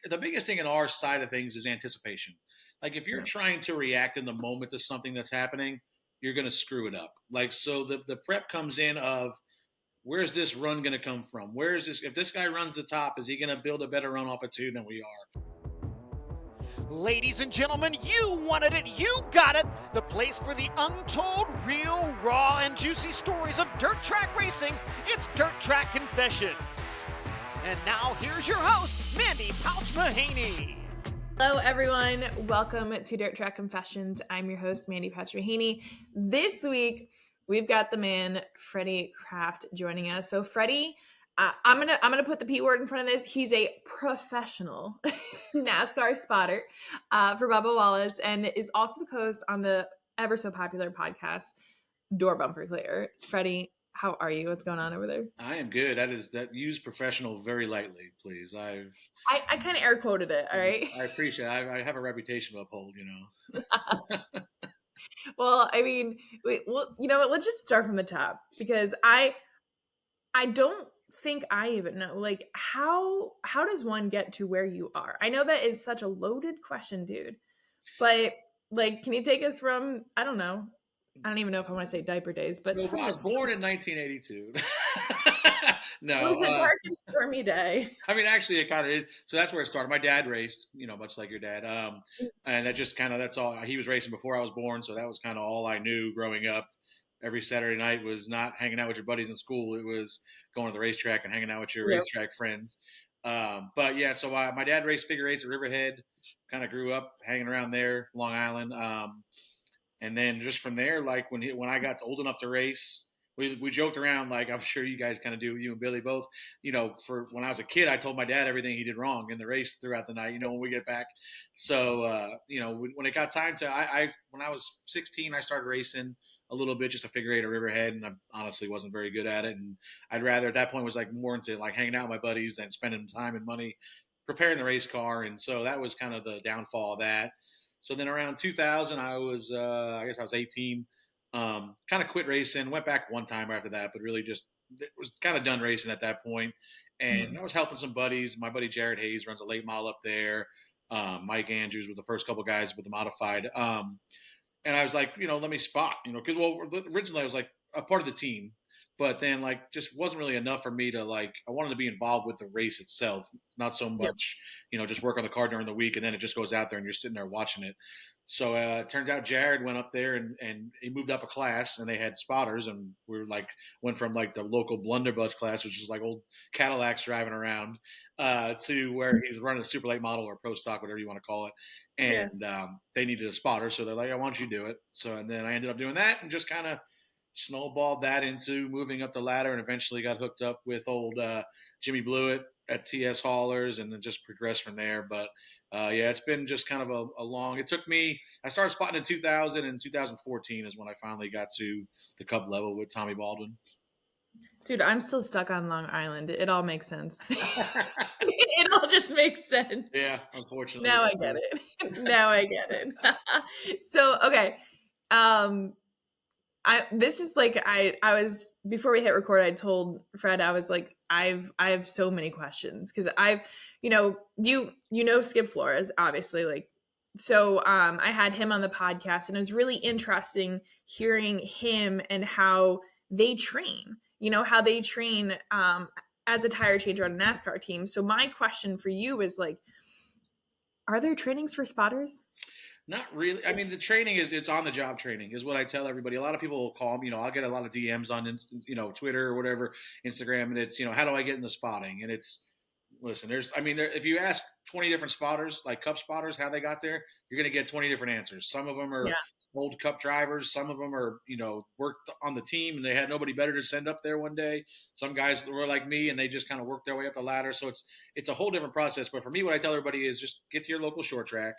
the biggest thing in our side of things is anticipation. Like if you're trying to react in the moment to something that's happening, you're going to screw it up. Like, so the prep comes in of, where's this run going to come from? Where is this? If this guy runs the top, is he going to build a better run off of 2 than we are? Ladies and gentlemen, you wanted it, you got it. The place for the untold, real, raw, and juicy stories of dirt track racing. It's Dirt Track Confessions. And now here's your host, Mandee Pauch Mahaney. Hello, everyone. Welcome to Dirt Track Confessions. I'm your host, Mandee Pauch Mahaney. This week, we've got the man Freddie Kraft joining us. So, Freddie, I'm gonna put the P word in front of this. He's a professional NASCAR spotter for Bubba Wallace, and is also the host on the ever so popular podcast Door Bumper Clear. Freddie, how are you? What's going on over there? I am good. Use professional very lightly, please. I kind of air quoted it. All right. I appreciate it. I have a reputation to uphold, you know. Well, I mean, you know what? Let's just start from the top, because I don't think I even know, like, how does one get to where you are? I know that is such a loaded question, dude, but like, can you take us from, I don't even know if I want to say diaper days, but so I was born in 1982. No, it was a dark and stormy day. I mean, actually, it kind of is. So that's where it started. My dad raced, you know, much like your dad, and that's all. He was racing before I was born, so that was kind of all I knew growing up. Every Saturday night was not hanging out with your buddies in school. It was going to the racetrack and hanging out with your racetrack friends. But yeah, so my dad raced figure eights at Riverhead, kind of grew up hanging around there, Long Island. And then just from there, like when I got old enough to race, we joked around, like I'm sure you guys kind of do, you and Billy both, you know, for when I was a kid, I told my dad everything he did wrong in the race throughout the night, you know, when we get back. So, you know, when it got time to, when I was 16, I started racing a little bit, just a figure eight at Riverhead, and I honestly wasn't very good at it. And I'd rather, at that point, was like more into like hanging out with my buddies than spending time and money preparing the race car. And so that was kind of the downfall of that. So then around 2000, I was, I guess I was 18, kind of quit racing, went back one time after that, but really just was kind of done racing at that point. And I was helping some buddies. My buddy Jared Hayes runs a late model up there. Mike Andrews was the first couple guys with the modified. And I was like, you know, let me spot, you know, because originally I was like a part of the team, but then like just wasn't really enough for me to like, I wanted to be involved with the race itself, not so much, you know, just work on the car during the week and then it just goes out there and you're sitting there watching it. So it turns out Jared went up there and he moved up a class and they had spotters, and we were like, went from like the local blunderbuss class, which is like old Cadillacs driving around, to where he's running a super late model or pro stock, whatever you want to call it. And they needed a spotter. So they're like, why don't you do it? So, and then I ended up doing that and just kind of snowballed that into moving up the ladder, and eventually got hooked up with old Jimmy Blewett at TS Haulers, and then just progressed from there. But yeah, it's been just kind of a long, it took me, I started spotting in 2000, and 2014 is when I finally got to the Cup level with Tommy Baldwin. Dude, I'm still stuck on Long Island. It all makes sense. It all just makes sense. Yeah, unfortunately. Now I get it. Now I get it. So, okay. This is like, I was, before we hit record, I told Fred, I was like, I have so many questions, because you know Skip Flores, obviously, like, so I had him on the podcast, and it was really interesting hearing him and how they train, how they train as a tire changer on a NASCAR team. So my question for you is, like, are there trainings for spotters? Not really. I mean, the training it's on the job training is what I tell everybody. A lot of people will call me, I'll get a lot of DMs on, Twitter or whatever, Instagram, and it's, how do I get into spotting? And it's, listen, if you ask 20 different spotters, like Cup spotters, how they got there, you're going to get 20 different answers. Some of them are old Cup drivers. Some of them are, worked on the team and they had nobody better to send up there one day. Some guys were like me and they just kind of worked their way up the ladder. So it's a whole different process. But for me, what I tell everybody is just get to your local short track.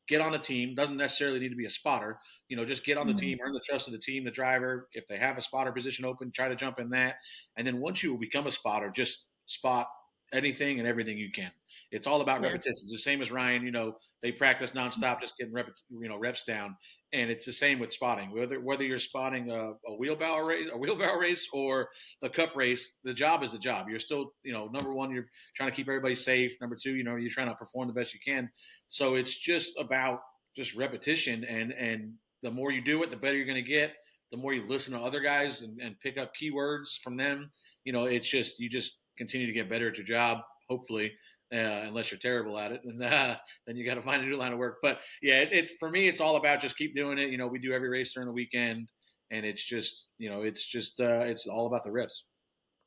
Get on a team. Doesn't necessarily need to be a spotter. Just get on the team, earn the trust of the team, the driver. If they have a spotter position open, try to jump in that. And then once you become a spotter, just spot anything and everything you can. It's all about repetitions. The same as Ryan, they practice nonstop, just getting reps down. And it's the same with spotting. Whether you're spotting a wheelbarrow race, or a cup race, the job is the job. You're still, number one, you're trying to keep everybody safe. Number two, you're trying to perform the best you can. So it's just about just repetition, and the more you do it, the better you're going to get. The more you listen to other guys and pick up keywords from them, it's just you just continue to get better at your job. Hopefully, unless you're terrible at it, and then you got to find a new line of work. But yeah, it's for me, it's all about just keep doing it. We do every race during the weekend, and it's just, it's all about the rips.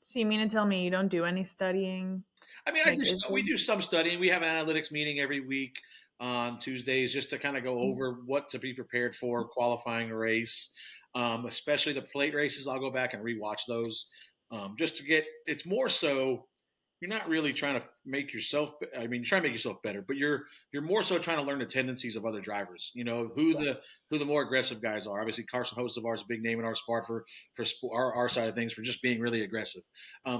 So you mean to tell me you don't do any studying? I mean, we do some studying. We have an analytics meeting every week on Tuesdays just to kind of go over what to be prepared for qualifying a race, especially the plate races. I'll go back and rewatch those just to get. It's more so you're not really trying to make yourself. I mean, you're trying to make yourself better, but you're more so trying to learn the tendencies of other drivers. Who the more aggressive guys are. Obviously, Carson Hocevar is a big name in our sport for our side of things for just being really aggressive.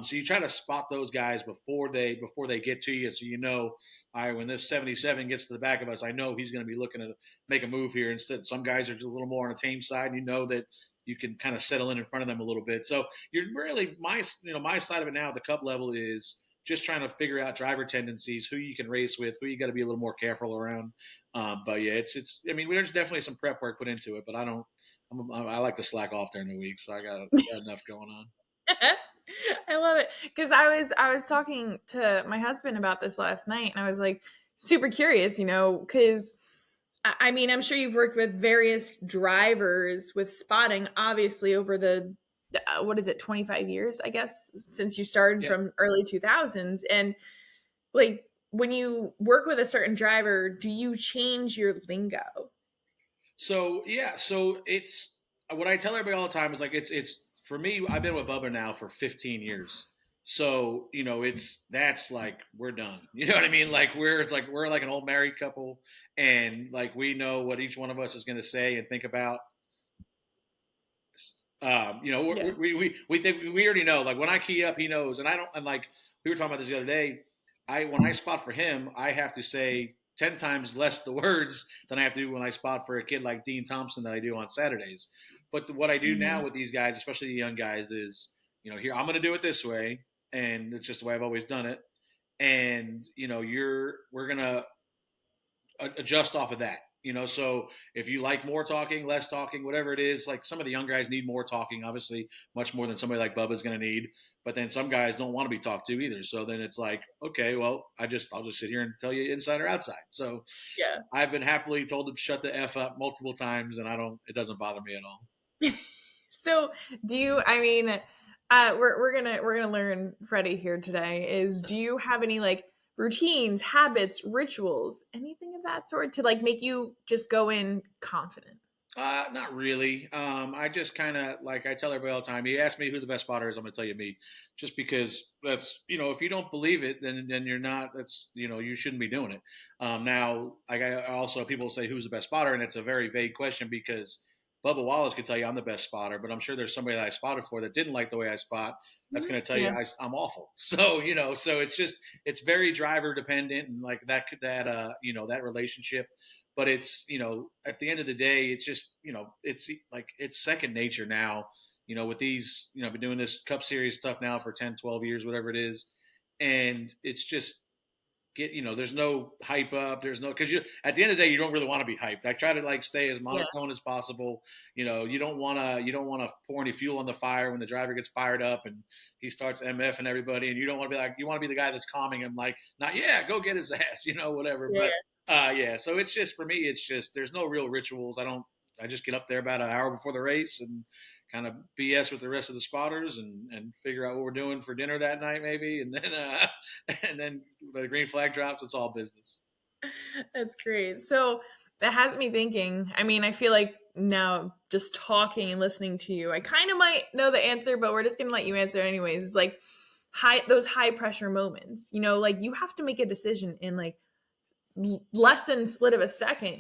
So you try to spot those guys before they get to you, so when this 77 gets to the back of us, I know he's going to be looking to make a move here. Instead, some guys are just a little more on the tame side, and that you can kind of settle in front of them a little bit. So you're really my side of it now at the cup level is just trying to figure out driver tendencies, who you can race with, who you got to be a little more careful around. But yeah, it's. I mean, there's definitely some prep work put into it, but I like to slack off during the week, so I got enough going on. I love it because I was talking to my husband about this last night, and I was like super curious, because I mean, I'm sure you've worked with various drivers with spotting, obviously over the 25 years, I guess, since you started from early 2000s. And like, when you work with a certain driver, do you change your lingo? So it's what I tell everybody all the time is like it's for me. I've been with Bubba now for 15 years, so that's like we're done. You know what I mean? Like we're like an old married couple, and like we know what each one of us is going to say and think about. We think we already know. Like when I key up, he knows, and I don't. And like we were talking about this the other day, when I spot for him, I have to say 10 times less the words than I have to do when I spot for a kid like Dean Thompson that I do on Saturdays. But what I do now with these guys, especially the young guys, is here I'm going to do it this way, and it's just the way I've always done it. And we're going to adjust off of that. So if you like more talking, less talking, whatever it is, like some of the young guys need more talking, obviously much more than somebody like Bubba's going to need. But then some guys don't want to be talked to either. So then it's like, okay, well, I'll just sit here and tell you inside or outside. So yeah, I've been happily told to shut the F up multiple times, and it doesn't bother me at all. So do you, I mean, we're going to learn Freddie here today do you have any like routines, habits, rituals, anything of that sort to like make you just go in confident? Not really. I just kind of like I tell everybody all the time. You ask me who the best spotter is, I'm going to tell you me, just because that's if you don't believe it, then you're not. That's you shouldn't be doing it. Now, like I also people say who's the best spotter, and it's a very vague question because Bubba Wallace could tell you I'm the best spotter, but I'm sure there's somebody that I spotted for that didn't like the way I spot. That's going to tell you I'm awful. So so it's very driver dependent and like that that relationship. But it's at the end of the day, it's just it's like it's second nature now. With these I've been doing this Cup Series stuff now for 10, 12 years, whatever it is, and it's just there's no hype up. There's no because you at the end of the day you don't really want to be hyped. I try to like stay as monotone as possible. You don't want to pour any fuel on the fire when the driver gets fired up and he starts MFing everybody, and you don't want to be like you want to be the guy that's calming him, like not go get his ass, whatever. Yeah. But so it's just for me, it's just there's no real rituals. I just get up there about an hour before the race and kind of BS with the rest of the spotters and figure out what we're doing for dinner that night maybe. And then the green flag drops, it's all business. That's great. So that has me thinking, I mean, I feel like now just talking and listening to you, I kind of might know the answer, but we're just going to let you answer anyways. Like those high pressure moments, like you have to make a decision in like less than split of a second,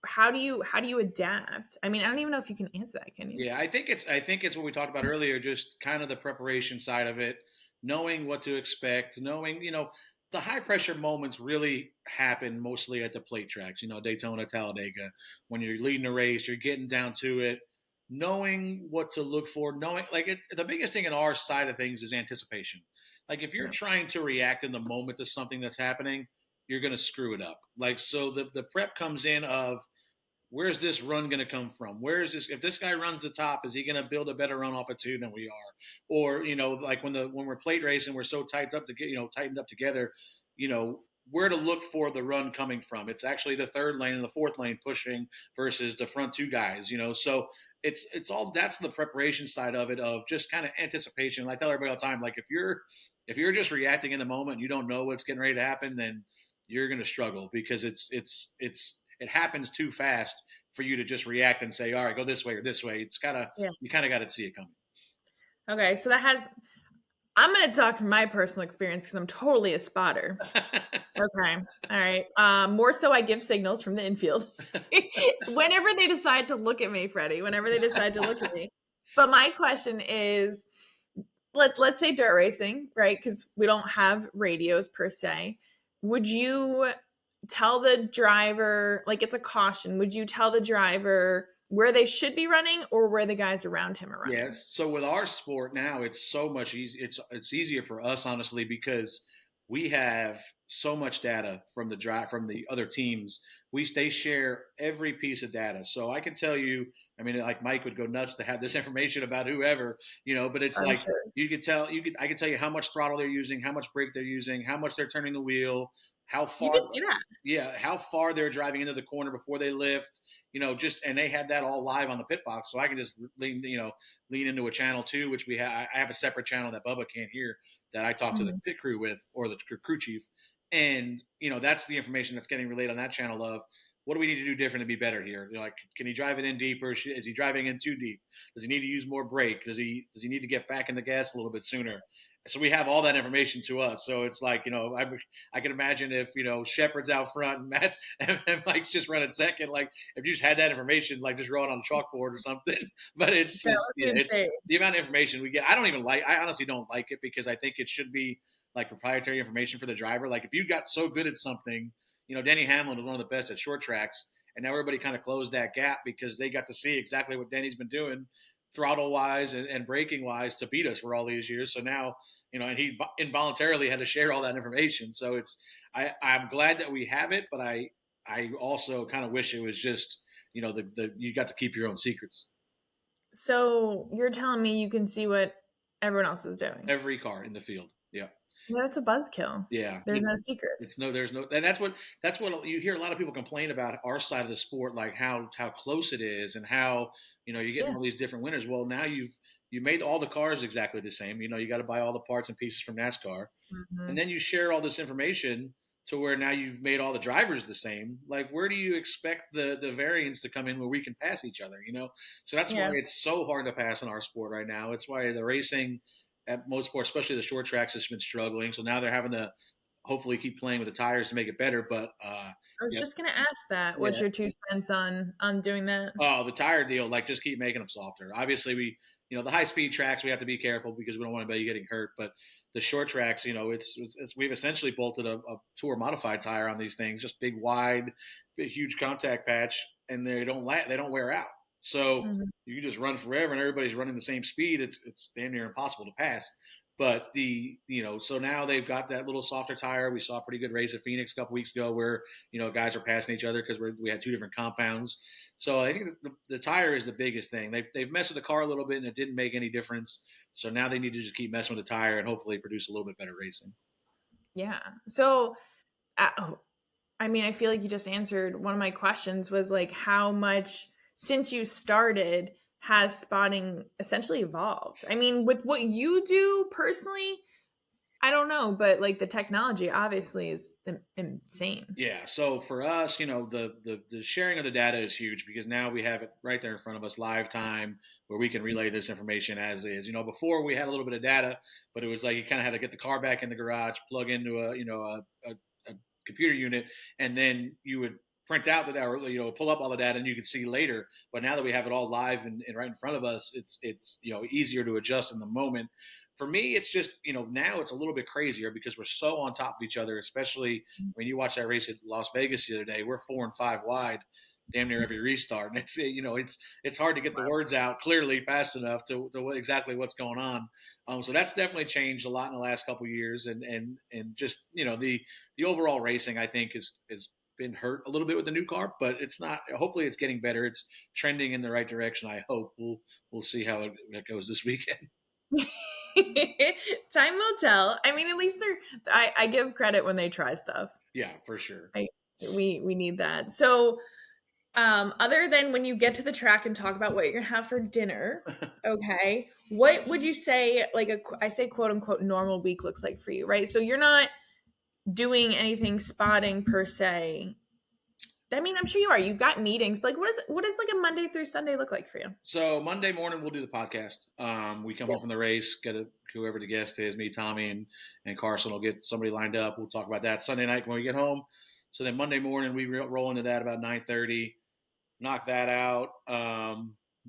how do you adapt? I mean, I don't even know if you can answer that, can you? Yeah, I think it's what we talked about earlier, just kind of the preparation side of it, knowing what to expect, knowing, the high pressure moments really happen mostly at the plate tracks, Daytona, Talladega. When you're leading the race, you're getting down to it, knowing what to look for, knowing the biggest thing in our side of things is anticipation. Like if you're Yeah. trying to react in the moment to something that's happening, you're going to screw it up. Like, so the prep comes in of, where's this run going to come from? Where is this? If this guy runs the top, is he going to build a better run off of two than we are? Or like when we're plate racing, we're so tightened up together. Where to look for the run coming from? It's actually the third lane and the fourth lane pushing versus the front two guys. So it's all, that's the preparation side of it, of just kind of anticipation. I tell everybody all the time, like if you're just reacting in the moment, you don't know what's getting ready to happen, then you're going to struggle, because it happens too fast for you to just react and say, all right, go this way or this way. You kind of got to see it coming. Okay. So I'm going to talk from my personal experience because I'm totally a spotter. Okay. All right. More so I give signals from the infield whenever they decide to look at me, Freddie, whenever they decide to look at me. But my question is, let's say dirt racing, right? Because we don't have radios per se. Would you tell the driver, like it's a caution, would you tell the driver where they should be running or where the guys around him are running? Yes. So with our sport now, it's so much easier. It's easier for us, honestly, because we have so much data from the other teams. They share every piece of data. So I can tell you, I mean, like Mike would go nuts to have this information about whoever, but it's like, sure. I can tell you how much throttle they're using, how much brake they're using, how much they're turning the wheel, how far, you can see that. Yeah, how far they're driving into the corner before they lift, and they had that all live on the pit box. So I can just lean into a channel too, which I have a separate channel that Bubba can't hear, that I talk to the pit crew with, or the crew chief. And, that's the information that's getting relayed on that channel of, what do we need to do different to be better here? Like, can he drive it in deeper? Is he driving in too deep? Does he need to use more brake? Does he need to get back in the gas a little bit sooner? So we have all that information to us. So it's like, I can imagine if, Shepard's out front and Matt and Mike's just running second, like if you just had that information, like just draw it on a chalkboard or something. But it's the amount of information we get. I honestly don't like it, because I think it should be like proprietary information for the driver. Like if you got so good at something, Denny Hamlin was one of the best at short tracks, and now everybody kind of closed that gap because they got to see exactly what Denny's been doing throttle wise and braking wise to beat us for all these years. So now, and he involuntarily had to share all that information. So I'm glad that we have it, but I also kind of wish it was just, you got to keep your own secrets. So you're telling me you can see what everyone else is doing? Every car in the field. Yeah. Yeah, that's a buzzkill. Yeah. There's no secrets. And that's what you hear a lot of people complain about our side of the sport, like how close it is and how, you're getting all these different winners. Well, now you made all the cars exactly the same. You got to buy all the parts and pieces from NASCAR. Mm-hmm. And then you share all this information to where now you've made all the drivers the same. Like, where do you expect the variants to come in where we can pass each other, So that's why it's so hard to pass in our sport right now. It's why the racing at most sports, especially the short tracks, has been struggling. So now they're having to hopefully keep playing with the tires to make it better. But I was just going to ask that. What's your 2 cents on doing that? Oh, the tire deal, like just keep making them softer. Obviously, the high speed tracks, we have to be careful because we don't want anybody getting hurt. But the short tracks, we've essentially bolted a tour modified tire on these things, just big, wide, big, huge contact patch, and they don't wear out. So you can just run forever, and everybody's running the same speed. It's damn near impossible to pass. But so now they've got that little softer tire. We saw a pretty good race at Phoenix a couple weeks ago where, guys are passing each other because we had 2 different compounds. So I think the tire is the biggest thing. They've messed with the car a little bit, and it didn't make any difference. So now they need to just keep messing with the tire and hopefully produce a little bit better racing. Yeah. So, I mean, I feel like you just answered one of my questions, was like, how much since you started has spotting essentially evolved? I mean, with what you do personally, I don't know, but like the technology obviously is insane. Yeah. So for us, the sharing of the data is huge because now we have it right there in front of us, live time, where we can relay this information as is. Before we had a little bit of data, but it was like you kind of had to get the car back in the garage, plug into a computer unit, and then you would print out the data, pull up all the data, and you can see later. But now that we have it all live and right in front of us, it's easier to adjust in the moment. for me, it's just, now it's a little bit crazier because we're so on top of each other, especially when you watch that race at Las Vegas the other day. We're 4 and 5 wide, damn near every restart. And it's hard to get the words out clearly fast enough to exactly what's going on. So that's definitely changed a lot in the last couple of years, and just the overall racing, I think, is been hurt a little bit with the new car, but it's not. Hopefully, it's getting better. It's trending in the right direction. I hope. We'll see how it goes this weekend. Time will tell. I mean, at least I give credit when they try stuff. Yeah, for sure. We need that. So, other than when you get to the track and talk about what you're gonna have for dinner, okay, what would you say, like I say quote unquote normal week looks like for you, right? So you're not doing anything spotting per se. I mean, I'm sure you are. You've got meetings, but like, what does like a Monday through Sunday look like for you? So Monday morning we'll do the podcast. We come home from the race, get whoever the guest is, me, Tommy, and Carson will get somebody lined up. We'll talk about that Sunday night when we get home. So then Monday morning we roll into that about 9:30. Knock that out.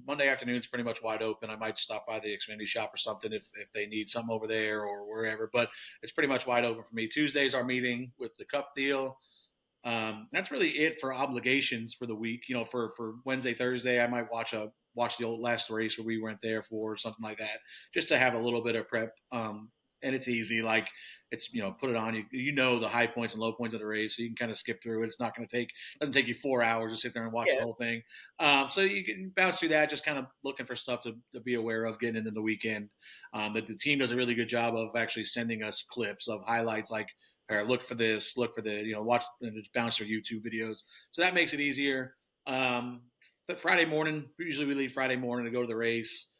Monday afternoon's pretty much wide open. I might stop by the Xfinity shop or something if they need something over there or wherever, but it's pretty much wide open for me. Tuesday's our meeting with the Cup deal. That's really it for obligations for the week. For Wednesday, Thursday, I might watch the old last race where we went there for or something like that, just to have a little bit of prep. And it's easy. Like it's, put it on, the high points and low points of the race. So you can kind of skip through it. It's not going to doesn't take you 4 hours to sit there and watch the whole thing. So you can bounce through that, just kind of looking for stuff to be aware of getting into the weekend. But the team does a really good job of actually sending us clips of highlights, like, or look for this, look for the, watch and just bounce through YouTube videos. So that makes it easier. But Friday morning, usually we leave Friday morning to go to the race.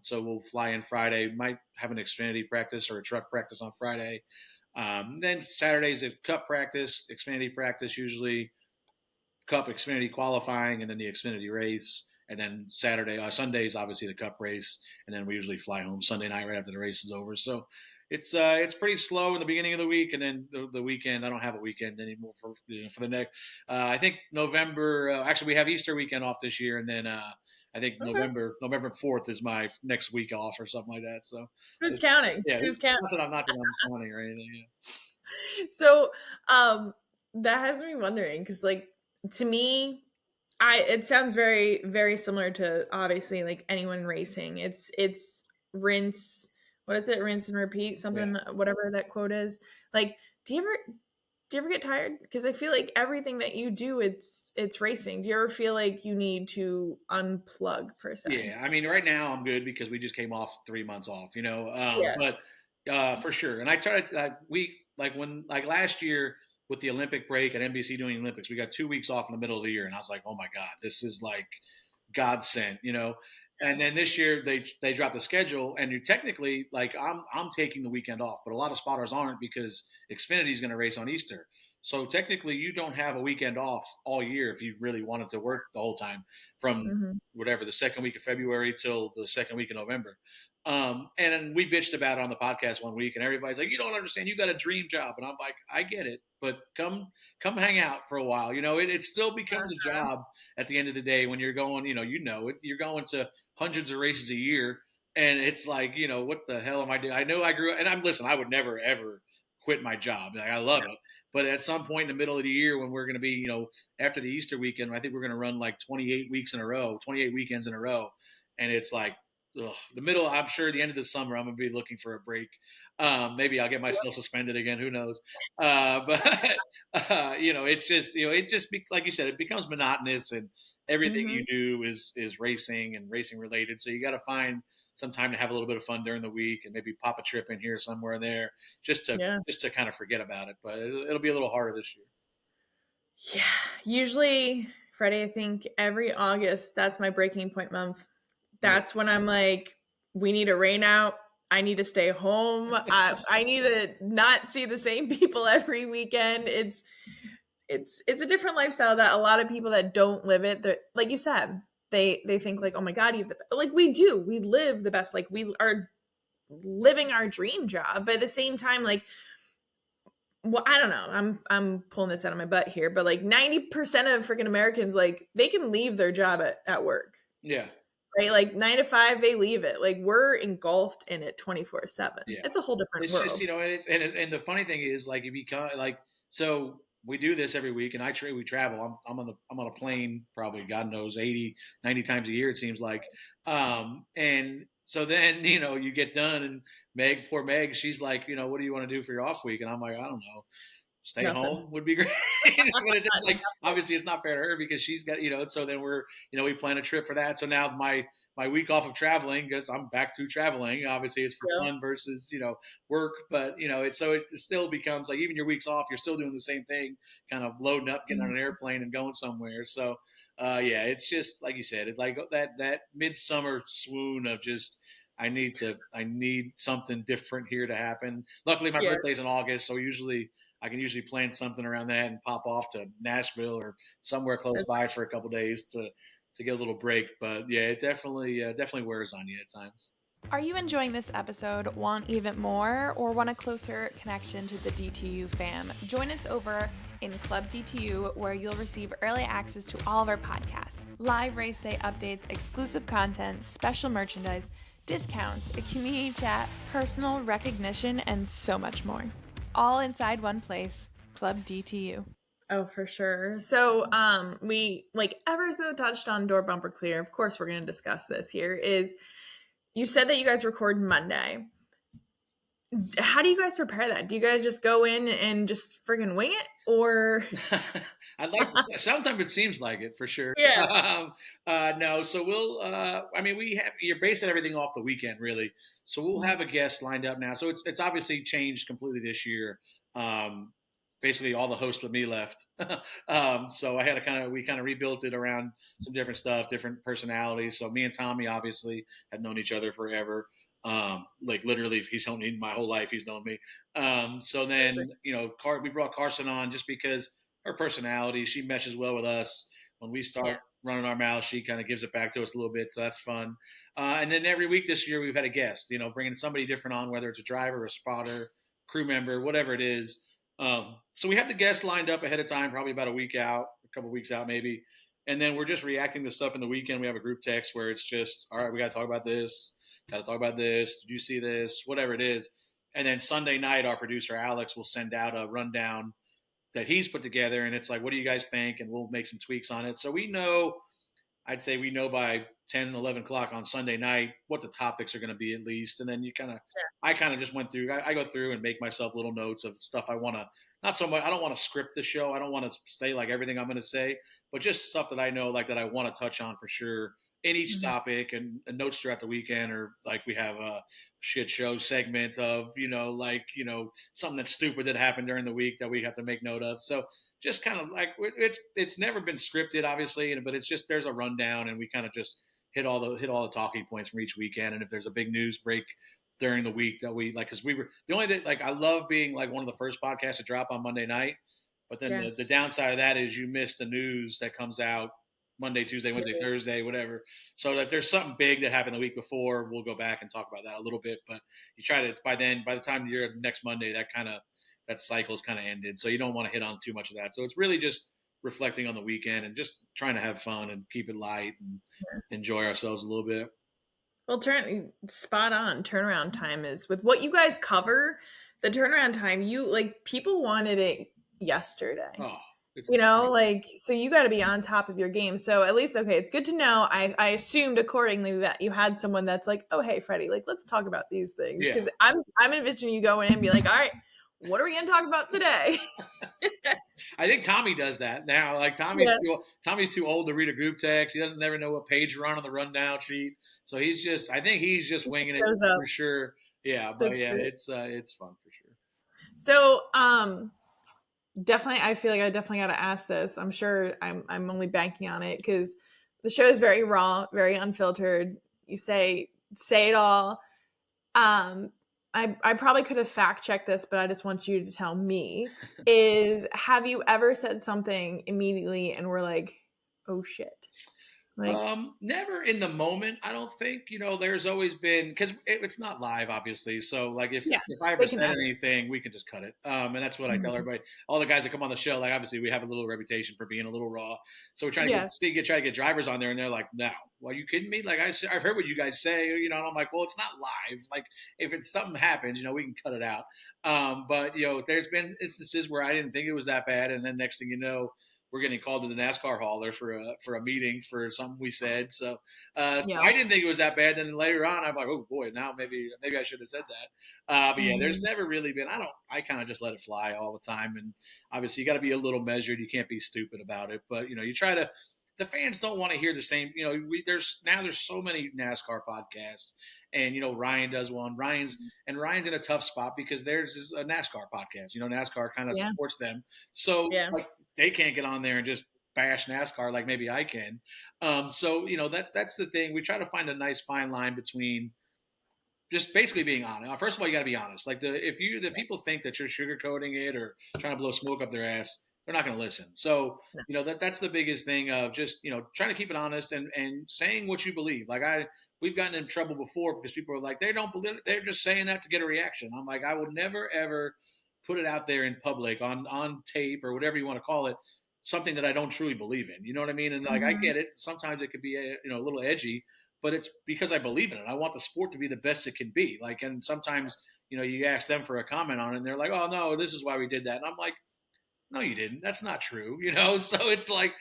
So we'll fly in Friday, might have an Xfinity practice or a truck practice on Friday. Then Saturday's a Cup practice, Xfinity practice, usually Cup Xfinity qualifying, and then the Xfinity race. And then Sunday's obviously the Cup race. And then we usually fly home Sunday night right after the race is over. So it's pretty slow in the beginning of the week, and then the weekend. I don't have a weekend anymore for the next. I think November. Actually, we have Easter weekend off this year, and then I think November 4th is my next week off or something like that. So who's counting? Yeah, who's counting? Not that I'm counting or anything. Yeah. So that has me wondering, because like to me, it sounds very, very similar to obviously like anyone racing. It's rinse. What is it? Rinse and repeat, something, whatever that quote is. Like, do you ever get tired? Because I feel like everything that you do, it's racing. Do you ever feel like you need to unplug per se? Yeah, I mean, right now I'm good because we just came off 3 months off, but for sure. And I try to, like last year with the Olympic break and NBC doing the Olympics, we got 2 weeks off in the middle of the year. And I was like, oh my God, this is like God sent, And then this year they dropped the schedule, and you technically, like, I'm taking the weekend off, but a lot of spotters aren't because Xfinity is going to race on Easter. So technically, you don't have a weekend off all year if you really wanted to work the whole time from whatever the second week of February till the second week of November. And we bitched about it on the podcast one week, and everybody's like, "You don't understand. You got a dream job." And I'm like, "I get it, but come hang out for a while. It still becomes a job at the end of the day when you're going. You're going to hundreds of races a year, and it's like, what the hell am I doing? I know I grew up, and I would never ever quit my job. Like, I love it, but at some point in the middle of the year when we're going to be, after the Easter weekend, I think we're going to run like 28 weekends in a row, and it's like. Ugh, I'm sure the end of the summer, I'm going to be looking for a break. Maybe I'll get myself suspended again. Who knows? But it's just, like you said, it becomes monotonous, and everything you do is racing and racing related. So you got to find some time to have a little bit of fun during the week and maybe pop a trip in here somewhere and there just to kind of forget about it. But it'll be a little harder this year. Yeah. Usually, Freddie, I think every August, that's my breaking point month. That's when I'm like, we need a rain out. I need to stay home. I need to not see the same people every weekend. It's a different lifestyle that a lot of people that don't live it, like you said, they think like, oh my God, like we do. We live the best. Like we are living our dream job. But at the same time, like, well, I don't know. I'm pulling this out of my butt here, but like 90% of freaking Americans, like they can leave their job at work. Yeah. right? Like 9 to 5, they leave it. Like we're engulfed in it 24/7. Yeah. It's a whole different It's just, world. and the funny thing is, like, if you come, like, so we do this every week, and we travel. I'm on a plane probably, God knows, 80, 90 times a year, it seems like. And so then, you get done, and poor Meg, she's like, what do you want to do for your off week? And I'm like, I don't know. Stay Nothing. home would be great. But it's like, obviously it's not fair to her because she's got, so then we plan a trip for that. So now my week off of traveling, because I'm back to traveling, obviously it's for fun versus, work. But, it still becomes like, even your weeks off, you're still doing the same thing, kind of loading up, getting on an airplane and going somewhere. So, yeah, it's just, like you said, it's like that midsummer swoon of just, I need something different here to happen. Luckily my birthday's in August, so I can usually plan something around that and pop off to Nashville or somewhere close by for a couple days to get a little break. But yeah, it definitely wears on you at times. Are you enjoying this episode, want even more, or want a closer connection to the DTU fam? Join us over in Club DTU, where you'll receive early access to all of our podcasts, live race day updates, exclusive content, special merchandise, discounts, a community chat, personal recognition, and so much more. All inside one place, Club DTU. Oh, for sure. So we, like, ever so touched on Door Bumper Clear. Of course, we're going to discuss this here. Is you said that you guys record Monday. How do you guys prepare that? Do you guys just go in and just friggin' wing it, or? I'd like to, sometimes it seems like it, for sure. Yeah. No, so you're basing everything off the weekend, really. So we'll have a guest lined up now. So it's obviously changed completely this year. Basically all the hosts but me left. So I had we kind of rebuilt it around some different stuff, different personalities. So me and Tommy obviously had known each other forever. Like literally he's known me my whole life. He's known me. So then, we brought Carson on just because her personality, she meshes well with us. When we start running our mouths, she kind of gives it back to us a little bit. So that's fun. And then every week this year, we've had a guest, bringing somebody different on, whether it's a driver, a spotter, crew member, whatever it is. So we have the guests lined up ahead of time, probably about a couple weeks out, maybe. And then we're just reacting to stuff in the weekend. We have a group text where it's just, all right, we got to talk about this. Got to talk about this. Did you see this? Whatever it is. And then Sunday night, our producer, Alex, will send out a rundown that he's put together. And it's like, what do you guys think? And we'll make some tweaks on it. So I'd say we know by 10, 11 o'clock on Sunday night what the topics are going to be at least. And then I kind of just went through, I go through and make myself little notes of stuff I want to, not so much, I don't want to script the show. I don't want to say like everything I'm going to say, but just stuff that I know, like that I want to touch on for sure in each topic, and notes throughout the weekend, or like we have a shit show segment of, something that's stupid that happened during the week that we have to make note of. So just kind of like, it's never been scripted obviously, but it's just, there's a rundown and we kind of just hit all the talking points from each weekend. And if there's a big news break during the week that we like, cause we were the only thing, like, I love being like one of the first podcasts to drop on Monday night, but then the downside of that is you miss the news that comes out Monday, Tuesday, Wednesday, Thursday, whatever. So if there's something big that happened the week before, we'll go back and talk about that a little bit. But you try to, by the time you're next Monday, that cycle's kind of ended. So you don't want to hit on too much of that. So it's really just reflecting on the weekend and just trying to have fun and keep it light and enjoy ourselves a little bit. Well, spot on. Turnaround time is, with what you guys cover, the turnaround time, people wanted it yesterday. Oh. So you got to be on top of your game. So at least, okay, it's good to know. I assumed accordingly that you had someone that's like, oh, hey, Freddie, like, let's talk about these things. Because I'm envisioning you going in and be like, all right, what are we going to talk about today? I think Tommy does that now. Like Tommy's too old to read a group text. He doesn't never know what page you're on the rundown sheet. So I think he's just winging it for sure. Yeah, but it's fun for sure. So, definitely, I feel like I definitely got to ask this. I'm sure I'm only banking on it because the show is very raw, very unfiltered. You say it all. I probably could have fact checked this, but I just want you to tell me, have you ever said something immediately and we're like, oh shit? Like, Never in the moment. I don't think. There's always been because it's not live, obviously. So like yeah, if I ever they can said edit. anything, we can just cut it. And that's what I tell Mhm. everybody. All the guys that come on the show, like obviously we have a little reputation for being a little raw. So we're trying to Yeah. try to get drivers on there, and they're like, "No, well, are you kidding me? Like I've heard what you guys say, and I'm like, well, it's not live. Like if it's something happens, we can cut it out. But there's been instances where I didn't think it was that bad, and then next thing you know, we're getting called to the NASCAR hauler for a meeting for something we said. So Yeah. I didn't think it was that bad. Then later on, I'm like, oh boy, now maybe I should have said that. But yeah, there's Mhm. never really been. I kind of just let it fly all the time, and obviously you got to be a little measured. You can't be stupid about it, but you try to. The fans don't want to hear the same. There's so many NASCAR podcasts, and Ryan does one. Ryan's in a tough spot because theirs is a NASCAR podcast. NASCAR kind of Yeah. supports them, so Yeah. like they can't get on there and just bash NASCAR like maybe I can. So that's the thing. We try to find a nice fine line between just basically being honest. First of all, you got to be honest. Like the people think that you're sugarcoating it or trying to blow smoke up their ass, they're not going to listen. So No. that's the biggest thing of just trying to keep it honest and saying what you believe. Like we've gotten in trouble before because people are like they don't believe it. They're just saying that to get a reaction. I'm like I would never ever put it out there in public on tape or whatever you want to call it something that I don't truly believe in. You know what I mean? And like I Mhm. get it. Sometimes it could be a little edgy, but it's because I believe in it. I want the sport to be the best it can be. Like, and sometimes, you ask them for a comment on it and they're like, oh no, this is why we did that. And I'm like, no, you didn't. That's not true. So it's like,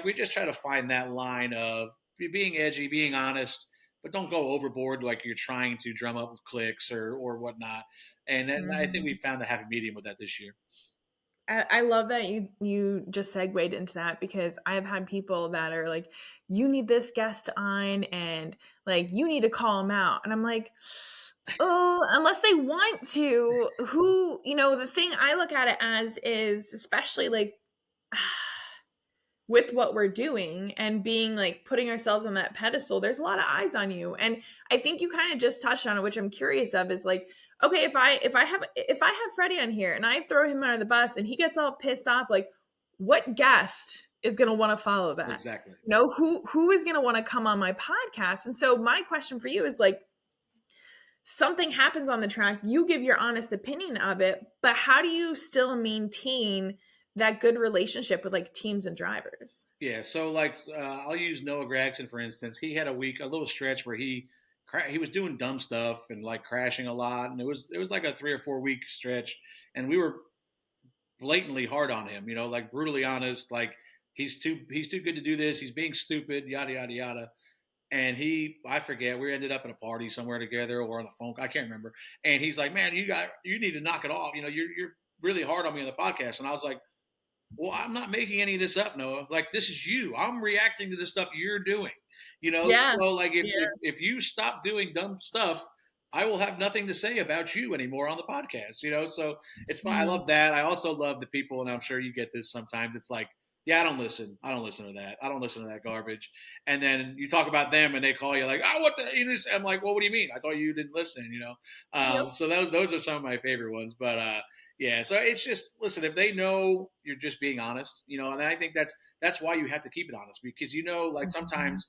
we just try to find that line of being edgy, being honest, but don't go overboard. Like you're trying to drum up clicks or whatnot. And then I think we Mhm. found the happy medium with that this year. I love that you just segued into that because I've had people that are like, you need this guest on and like you need to call them out. And I'm like, oh, unless they want to, the thing I look at it as is especially like with what we're doing and being like putting ourselves on that pedestal, there's a lot of eyes on you. And I think you kind of just touched on it, which I'm curious of is like, okay, if I have Freddie on here and I throw him under the bus and he gets all pissed off, like what guest is going to want to follow that? Exactly. Who is going to want to come on my podcast? And so my question for you is like, something happens on the track, you give your honest opinion of it, but how do you still maintain that good relationship with like teams and drivers? Yeah, so like I'll use Noah Gragson for instance. He had a little stretch where he was doing dumb stuff and like crashing a lot, and it was like a 3 or 4 week stretch, and we were blatantly hard on him, like brutally honest, like he's too good to do this. He's being stupid, yada yada yada. And I forget, we ended up at a party somewhere together or on the phone, I can't remember. And he's like, "Man, you need to knock it off. You're really hard on me on the podcast." And I was like, well, I'm not making any of this up, Noah. Like this is you. I'm reacting to the stuff you're doing. Yeah. So like Yeah. if you stop doing dumb stuff, I will have nothing to say about you anymore on the podcast. So it's fine. I Mhm. love that. I also love the people, and I'm sure you get this sometimes. It's like, yeah, I don't listen to that. I don't listen to that garbage. And then you talk about them, and they call you like, oh, what the? I'm like, well, what do you mean? I thought you didn't listen. Yep. So those are some of my favorite ones. But yeah, so it's just listen. If they know you're just being honest, and I think that's why you have to keep it honest because like Mhm. sometimes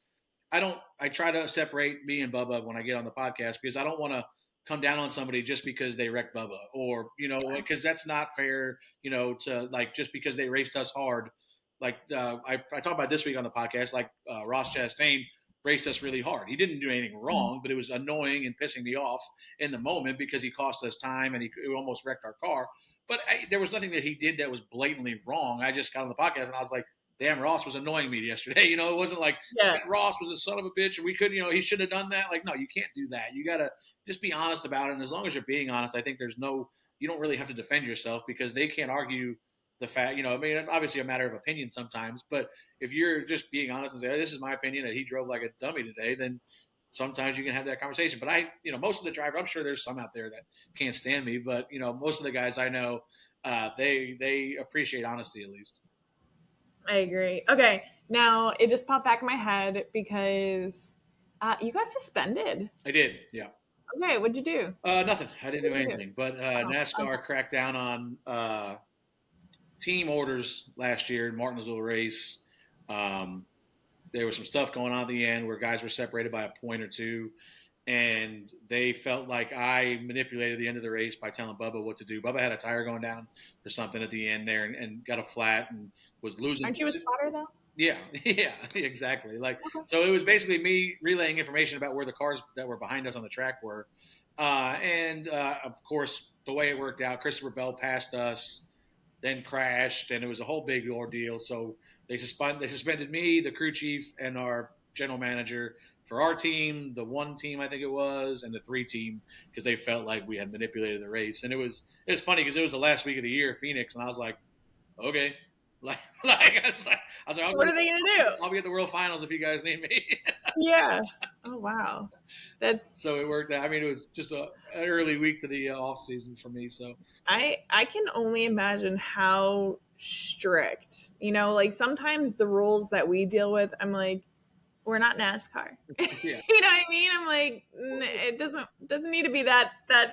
I try to separate me and Bubba when I get on the podcast because I don't want to come down on somebody just because they wrecked Bubba or because that's not fair. To like just because they raced us hard. Like I talked about this week on the podcast, like Ross Chastain raced us really hard. He didn't do anything Mhm. wrong, but it was annoying and pissing me off in the moment because he cost us time and he almost wrecked our car. But there was nothing that he did that was blatantly wrong. I just got on the podcast and I was like, damn, Ross was annoying me yesterday. It wasn't like Yeah. Ross was a son of a bitch and we could, he should have done that. Like, no, you can't do that. You got to just be honest about it. And as long as you're being honest, I think you don't really have to defend yourself because they can't argue the fact, I mean, it's obviously a matter of opinion sometimes, but if you're just being honest and say, oh, this is my opinion that he drove like a dummy today, then sometimes you can have that conversation. But most of the drivers, I'm sure there's some out there that can't stand me, but most of the guys I know, they appreciate honesty at least. I agree. Okay, now it just popped back in my head because you got suspended. I did, yeah. Okay, what'd you do? Nothing. I didn't do What'd you do? anything. But Oh, okay. NASCAR cracked down on team orders last year in Martinsville race. Um, there was some stuff going on at the end where guys were separated by a point or two, and they felt like I manipulated the end of the race by telling Bubba what to do. Bubba had a tire going down or something at the end there, and got a flat and was losing. Aren't you a spotter though? Yeah, yeah, exactly. Like, Okay. so it was basically me relaying information about where the cars that were behind us on the track were. Of course, the way it worked out, Christopher Bell passed us, then crashed, and it was a whole big ordeal. So they suspended me, the crew chief, and our general manager for our team, the 1 team I think it was, and the 3 team, because they felt like we had manipulated the race. And it was funny because it was the last week of the year, Phoenix, and I was like, okay. I was like, What are they going to do? I'll be at the World Finals if you guys need me. Yeah. Oh, wow. That's So it worked out. I mean, it was just an early week to the off season for me. So I can only imagine how strict, like sometimes the rules that we deal with, I'm like, we're not NASCAR. yeah, You know what I mean? I'm like, it doesn't need to be that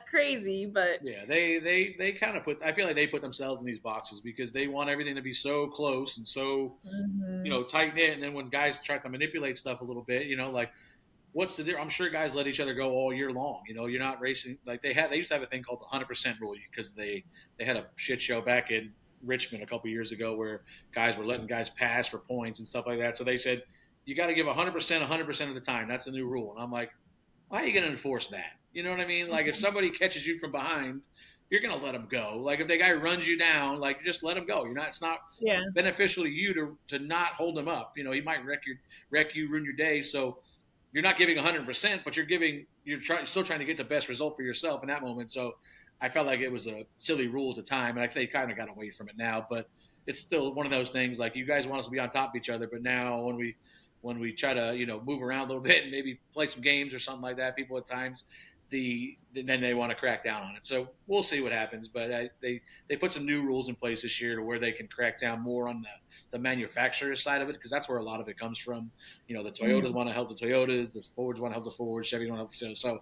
crazy, but yeah, they kind of I feel like they put themselves in these boxes because they want everything to be so close and so tight knit. And then when guys try to manipulate stuff a little bit, like, what's the difference? I'm sure guys let each other go all year long. You're not racing like they used to have a thing called the 100% rule because they had a shit show back in Richmond a couple years ago where guys were letting guys pass for points and stuff like that. So they said you got to give 100% of the time. That's the new rule. And I'm like, why are you going to enforce that? You know what I mean? Like, if somebody catches you from behind, you're going to let them go. Like, if the guy runs you down, like, just let him go. It's not beneficial to you to not hold him up. He might wreck you, ruin your day. So you're not giving 100%, but you're still trying to get the best result for yourself in that moment. So I felt like it was a silly rule at the time, and I think they kind of got away from it now. But it's still one of those things. Like, you guys want us to be on top of each other, but now when we try to move around a little bit and maybe play some games or something like that, people at times then they want to crack down on it. So we'll see what happens. But they put some new rules in place this year to where they can crack down more on the manufacturer side of it, because that's where a lot of it comes from. The Toyotas want to help the Toyotas, the Fords want to help the Fords, Chevy want to help. So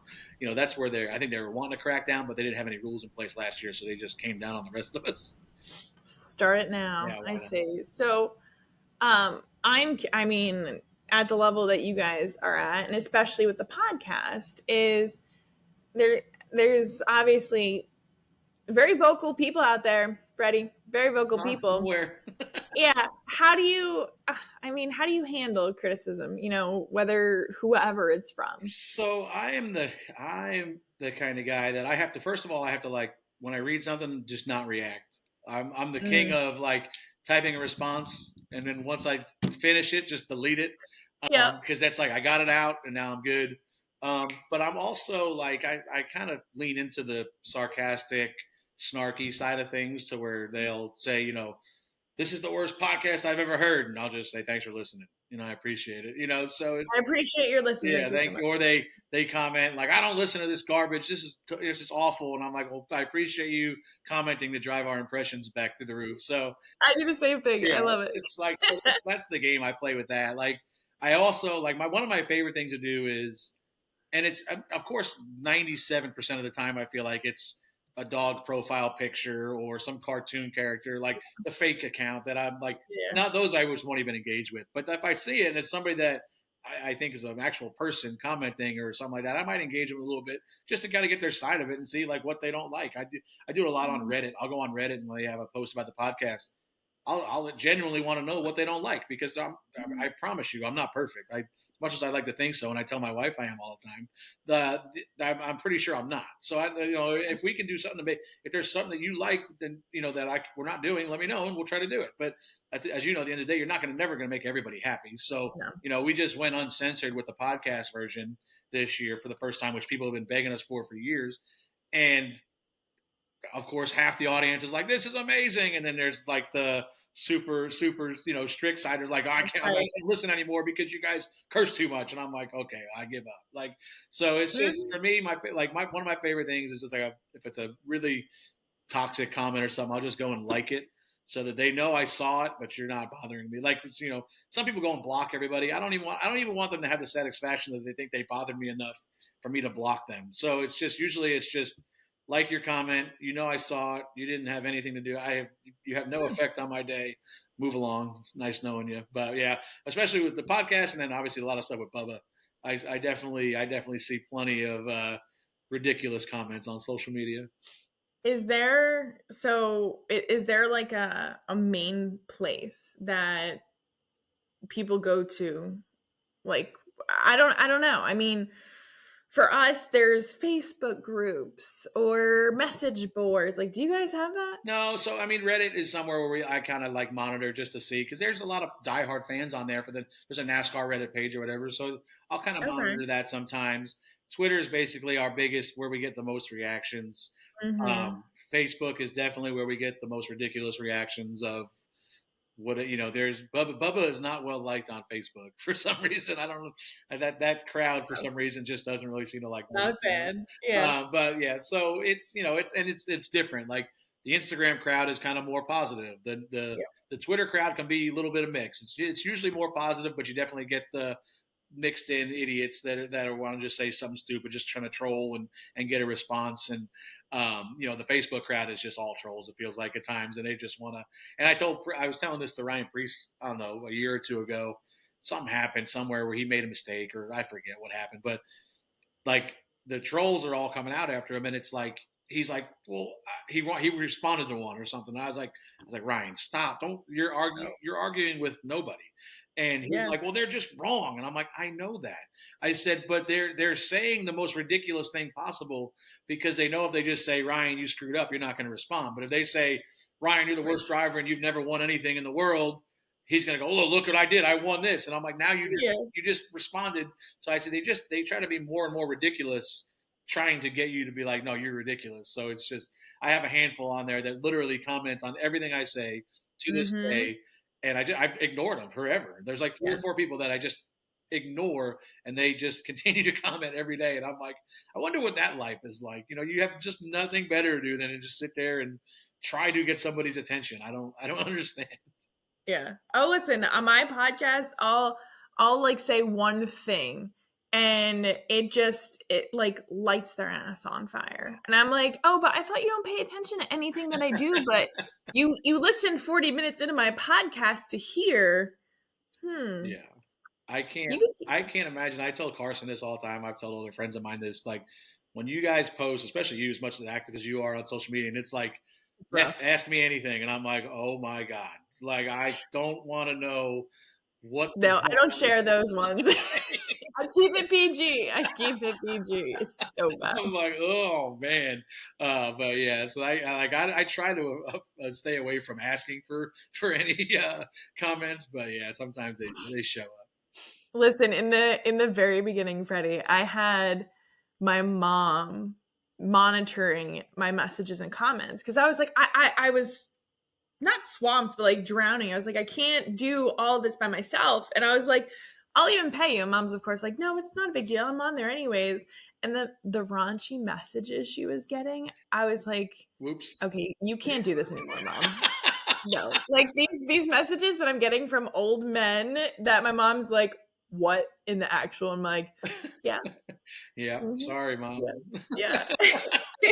that's where I think they were wanting to crack down, but they didn't have any rules in place last year, so they just came down on the rest of us. Start it now. Yeah, I see. So I mean, at the level that you guys are at, and especially with the podcast, is there's obviously very vocal people out there, Freddie, very vocal people. Where? Yeah. How do you handle criticism, whoever it's from? So I am the kind of guy that I have to, like, when I read something, just not react. I'm the king of, like, typing a response, and then once I finish it, just delete it. Because that's like, I got it out and now I'm good. But I'm also like, I kind of lean into the sarcastic, snarky side of things to where they'll say, this is the worst podcast I've ever heard. And I'll just say, thanks for listening. I appreciate it. So I appreciate your listening. Yeah, thank you. Or they comment like, I don't listen to this garbage. This is awful. And I'm like, well, I appreciate you commenting to drive our impressions back through the roof. So I do the same thing. I love it. It's like, that's the game I play with that. Like, I also like one of my favorite things to do is, and it's, of course, 97% of the time I feel like it's a dog profile picture or some cartoon character, like the fake account that I'm like, not those I just won't even engage with. But if I see it and it's somebody that I think is an actual person commenting or something like that, I might engage them a little bit just to kind of get their side of it and see like what they don't like. I do it a lot on Reddit. I'll go on Reddit and when they have a post about the podcast, I'll genuinely want to know what they don't like, because I promise you, I'm not perfect. As much as I like to think so, and I tell my wife I am all the time, I'm pretty sure I'm not. So if we can do something if there's something that you like, then we're not doing, let me know and we'll try to do it. But as you know, at the end of the day, you're never going to make everybody happy. So we just went uncensored with the podcast version this year for the first time, which people have been begging us for years, and of course, half the audience is like, this is amazing. And then there's like the super, strict siders like, I can't listen anymore because you guys curse too much. And I'm like, okay, I give up. Like, so it's just, for me, one of my favorite things is just like, if it's a really toxic comment or something, I'll just go and like it so that they know I saw it, but you're not bothering me. Like, some people go and block everybody. I don't even want them to have the satisfaction that they think they bothered me enough for me to block them. So usually it's just, like your comment. I saw it. You didn't have anything to do. You have no effect on my day. Move along. It's nice knowing you. But yeah, especially with the podcast, and then obviously a lot of stuff with Bubba. I definitely see plenty of ridiculous comments on social media. Is there like a main place that people go to? Like, I don't know. I mean, for us, there's Facebook groups or message boards. Like, do you guys have that? No, so I mean, Reddit is somewhere where I kind of like monitor just to see, because there's a lot of diehard fans on there there's a NASCAR Reddit page or whatever. So I'll kind of Okay. monitor that sometimes. Twitter is basically our biggest, where we get the most reactions. Mm-hmm. Facebook is definitely where we get the most ridiculous reactions of there's Bubba is not well liked on Facebook for some reason. I don't know, that crowd for some reason just doesn't really seem to like Not a fan. Yeah. But yeah, so it's different. Like the Instagram crowd is kind of more positive. The Twitter crowd can be a little bit of mix. It's usually more positive, but you definitely get the mixed in idiots that want to just say something stupid, just trying to troll and get a response. And the Facebook crowd is just all trolls, it feels like at times, and they just want to. And I was telling this to Ryan Priest, I don't know, a year or two ago. Something happened somewhere where he made a mistake, or I forget what happened, but like the trolls are all coming out after him, and it's like he's like, well, he responded to one or something. I was like, Ryan, stop! Don't you're arguing with nobody. And he's like, well, they're just wrong. And I'm like, I know that. I said, but they're saying the most ridiculous thing possible, because they know if they just say, Ryan, you screwed up, you're not going to respond. But if they say, Ryan, you're the worst driver and you've never won anything in the world, he's going to go, oh, look what I did. I won this. And I'm like, now you just responded. So I said, they try to be more and more ridiculous, trying to get you to be like, no, you're ridiculous. So it's just, I have a handful on there that literally comment on everything I say to this day. And I've ignored them forever. There's like 3 or 4 people that I just ignore, and they just continue to comment every day. And I'm like, I wonder what that life is like. You have just nothing better to do than to just sit there and try to get somebody's attention. I don't understand. Yeah. Oh, listen, on my podcast, I'll like say one thing, and it like lights their ass on fire. And I'm like, oh, but I thought you don't pay attention to anything that I do, but you listen 40 minutes into my podcast to hear. Yeah. I can't imagine. I tell Carson this all the time. I've told other friends of mine this, like, when you guys post, especially you, as much as active as you are on social media, and it's like, ask me anything. And I'm like, oh my God. Like, I don't want to know what. No, I don't share those ones. I keep it PG. It's so bad. I'm like, oh man. But yeah, so I try to stay away from asking for any comments, but yeah, sometimes they show up. Listen, in the very beginning, Freddie, I had my mom monitoring my messages and comments, because I was like, I was not swamped, but like drowning. I was like, I can't do all this by myself. And I was like, I'll even pay you. And Mom's, of course, like, no, it's not a big deal. I'm on there anyways. And the raunchy messages she was getting, I was like, whoops. Okay, you can't do this anymore, Mom. No. Like these messages that I'm getting from old men that my mom's like, what in the actual? I'm like, yeah. Yeah. Sorry, Mom. Yeah. Yeah.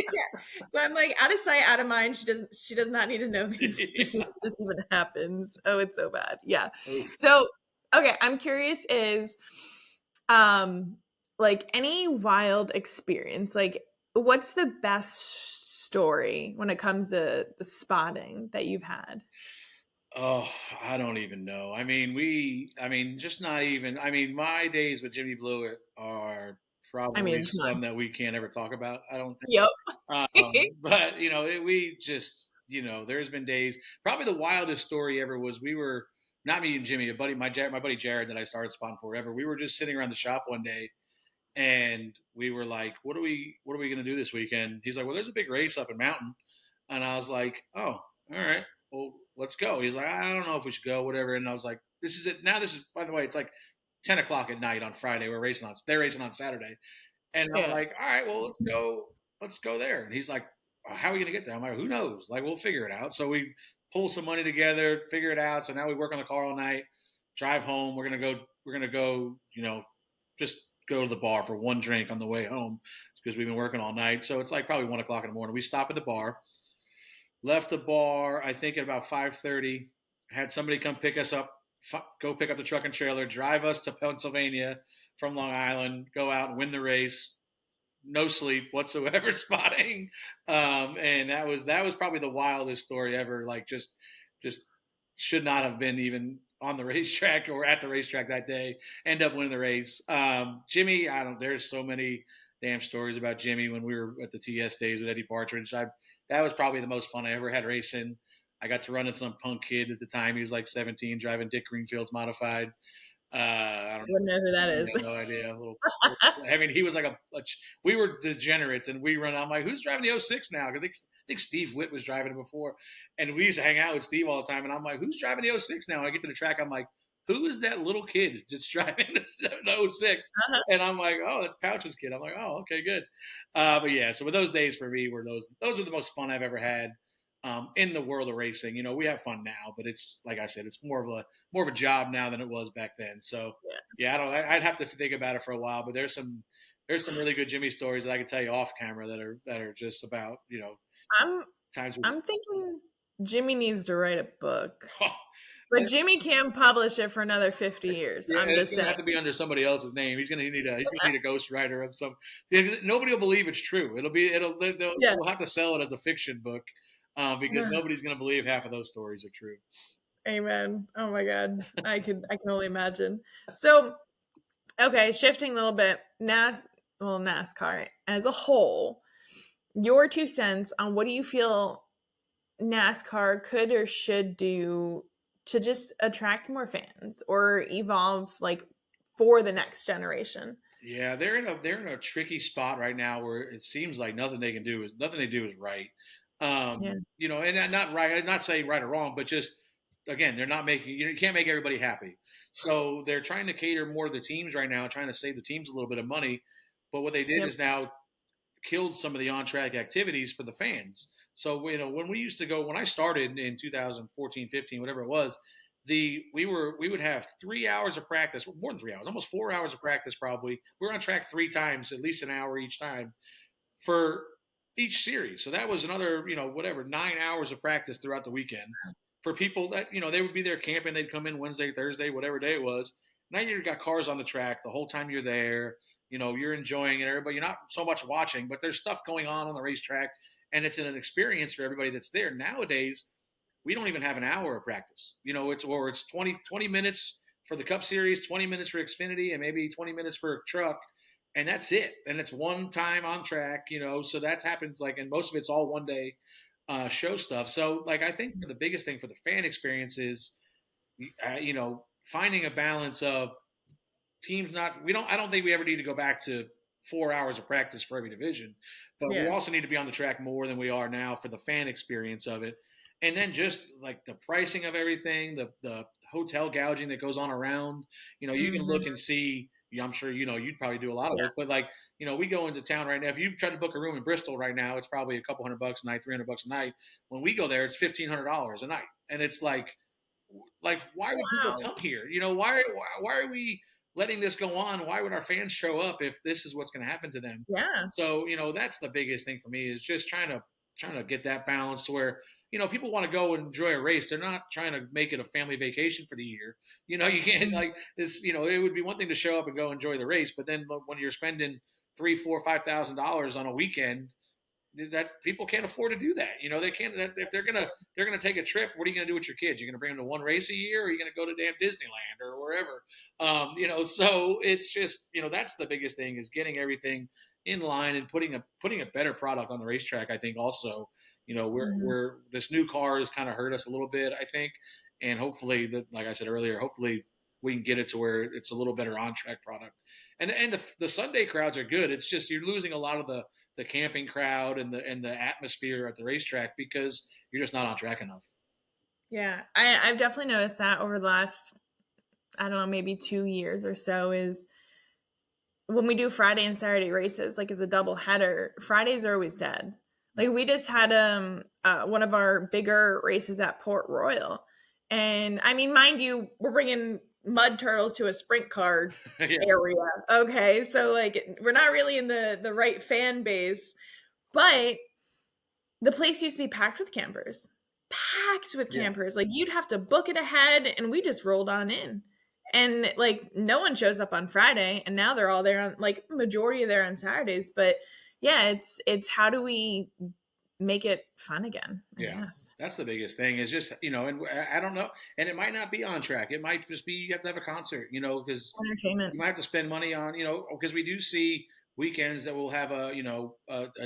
So I'm like, out of sight, out of mind. She does not need to know this even happens. Oh, it's so bad. Yeah. So, okay, I'm curious is, like, any wild experience, like, what's the best story when it comes to the spotting that you've had? Oh, I don't even know. I mean, just not even. I mean, my days with Jimmy Blewett are probably some that we can't ever talk about, I don't think. Yep. But we just, there's been days. Probably the wildest story ever was, we were, not me and Jimmy, my buddy Jared that I started spotting forever. We were just sitting around the shop one day, and we were like, what are we going to do this weekend? He's like, well, there's a big race up in Mountain. And I was like, oh, all right, well, let's go. He's like, I don't know if we should go, whatever. And I was like, this is it. Now this is, by the way, it's like 10 o'clock at night on Friday. They're racing on Saturday. And I'm like, all right, well, let's go there. And he's like, how are we going to get there? I'm like, who knows? Like, we'll figure it out. So we pull some money together, figure it out. So now we work on the car all night, drive home. We're going to go, just go to the bar for one drink on the way home. because we've been working all night. So it's like probably 1 o'clock in the morning. We stop at the bar, left the bar, I think at about 5:30, had somebody come pick us up, go pick up the truck and trailer, drive us to Pennsylvania from Long Island, go out and win the race. No sleep whatsoever spotting. And that was probably the wildest story ever. Like just should not have been even on the racetrack or at the racetrack that day. End up winning the race. Jimmy, there's so many damn stories about Jimmy when we were at the TS days with Eddie Partridge. That was probably the most fun I ever had racing. I got to run into some punk kid at the time. He was like 17, driving Dick Greenfield's modified. I wouldn't know who that is. No idea. I mean, he was like we were degenerates, and we run. I'm like, who's driving the 06 now? Because I think Steve Witt was driving it before, and we used to hang out with Steve all the time. And I'm like, who's driving the 06 now? And I get to the track, I'm like, who is that little kid that's driving the 06? Uh-huh. And I'm like, oh, that's Pauch's kid. I'm like, oh, okay, good. But yeah, so with those days for me were those are the most fun I've ever had. In the world of racing, we have fun now, but it's like I said, it's more of a job now than it was back then. So yeah, I'd have to think about it for a while, but there's some really good Jimmy stories that I can tell you off camera that are just about, times. I'm thinking Jimmy needs to write a book. But Jimmy can publish it for another 50 years. Yeah, it's going to have to be under somebody else's name. He's going to need a ghostwriter of some. Nobody will believe it's true. They'll have to sell it as a fiction book. Because nobody's going to believe half of those stories are true. Amen. Oh my God. I can only imagine. So, okay, shifting a little bit, NASCAR as a whole, your 2 cents on what do you feel NASCAR could or should do to just attract more fans or evolve like for the next generation? Yeah, they're in a tricky spot right now where it seems like nothing they do is right. And not right. I'm not saying right or wrong, but just again, they're not making. You can't make everybody happy. So they're trying to cater more to the teams right now, trying to save the teams a little bit of money. But what they did is now killed some of the on-track activities for the fans. So when we used to go, when I started in 2014, 15, whatever it was, we would have 3 hours of practice, more than 3 hours, almost 4 hours of practice probably. We were on track 3 times, at least an hour each time for each series. So that was another, 9 hours of practice throughout the weekend for people that, they would be there camping. They'd come in Wednesday, Thursday, whatever day it was. Now you've got cars on the track the whole time you're there. You're enjoying it. Everybody, you're not so much watching, but there's stuff going on the racetrack, and it's an experience for everybody that's there. Nowadays, we don't even have an hour of practice. It's 20 minutes for the Cup Series, 20 minutes for Xfinity, and maybe 20 minutes for a truck. And that's it. And it's one time on track, so that happens and most of it's all one day show stuff. So I think the biggest thing for the fan experience is, finding a balance of teams I don't think we ever need to go back to 4 hours of practice for every division, but we also need to be on the track more than we are now for the fan experience of it. And then just the pricing of everything, the hotel gouging that goes on around, you can look and see. I'm sure you'd probably do a lot of it, but we go into town right now. If you try to book a room in Bristol right now, it's probably a couple $100 a night, $300 a night. When we go there, it's $1,500 a night, and it's why would people come here? Why are we letting this go on? Why would our fans show up if this is what's going to happen to them? Yeah. So that's the biggest thing for me is just trying to get that balance to where people want to go and enjoy a race. They're not trying to make it a family vacation for the year. You can't it would be one thing to show up and go enjoy the race, but then when you're spending $3,000, $4,000, $5,000 on a weekend, that people can't afford to do that. They can't. If they're gonna take a trip, what are you gonna do with your kids? You're gonna bring them to one race a year, or are you gonna go to damn Disneyland or wherever? So it's just that's the biggest thing is getting everything in line and putting a better product on the racetrack. I think also. We're this new car has kind of hurt us a little bit, I think, and hopefully, like I said earlier, hopefully we can get it to where it's a little better on-track product. And the Sunday crowds are good. It's just you're losing a lot of the camping crowd and the atmosphere at the racetrack because you're just not on track enough. Yeah, I've definitely noticed that over the last, I don't know, maybe 2 years or so is when we do Friday and Saturday races, it's a double header, Fridays are always dead. We just had one of our bigger races at Port Royal. And I mean, mind you, we're bringing mud turtles to a sprint car Yeah. area. Okay. So like we're not really in the right fan base, but the place used to be packed with campers. Packed with Yeah. campers. Like you'd have to book it ahead and we just rolled on in. And like no one shows up on Friday and now they're all there on like majority of there on Saturdays. But yeah, it's how do we make it fun again, I Yeah, guess. that's the biggest thing is just, and I don't know. And it might not be on track. It might just be, you have to have a concert, because Entertainment. you might have to spend money on, because we do see weekends that will have a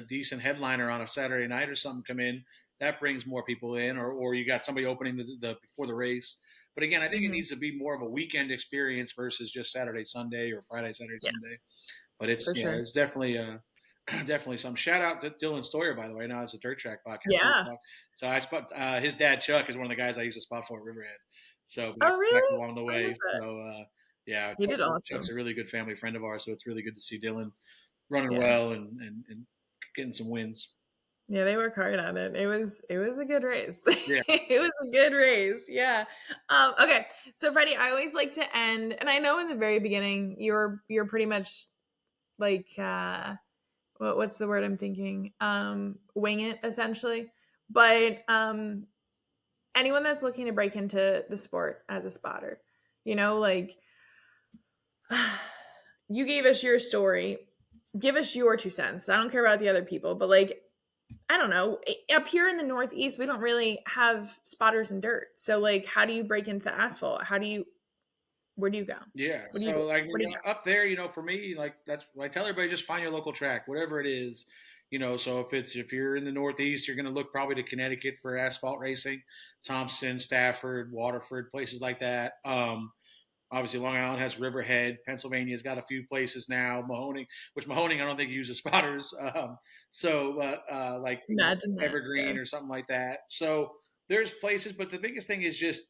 decent headliner on a Saturday night or something come in that brings more people in, or you got somebody opening the before the race. But again, I think it needs to be more of a weekend experience versus just Saturday, Sunday, or Friday, Saturday, Yes, Sunday. But it's for sure. it's definitely definitely some. Shout out to Dylan Stoyer, by the way. Now it's a dirt track podcast. Yeah. So I spot his dad Chuck is one of the guys I used to spot for at Riverhead. So Oh, back really? along the way. So yeah, He did awesome. Chuck's a really good family friend of ours. So it's really good to see Dylan running Yeah. well and getting some wins. Yeah, they work hard on it. It was a good race. Yeah. It was a good race. Yeah. Okay. So Freddie, I always like to end, and I know in the very beginning you're pretty much like what's the word I'm thinking? Wing it essentially. But anyone that's looking to break into the sport as a spotter, like you gave us your story. Give us your 2 cents. I don't care about the other people, but like I don't know. Up here in the Northeast, we don't really have spotters in dirt. So, like, how do you break into the asphalt? Where do you go? Yeah. What do you So, do? like, What do you up there, for me, like, that's I tell everybody, just find your local track, whatever it is. So if you're in the Northeast, you're going to look probably to Connecticut for asphalt racing, Thompson, Stafford, Waterford, places like that. Obviously, Long Island has Riverhead. Pennsylvania's got a few places now. Mahaney, I don't think uses spotters. Like imagine that? Evergreen Yeah. or something like that. So there's places, but the biggest thing is just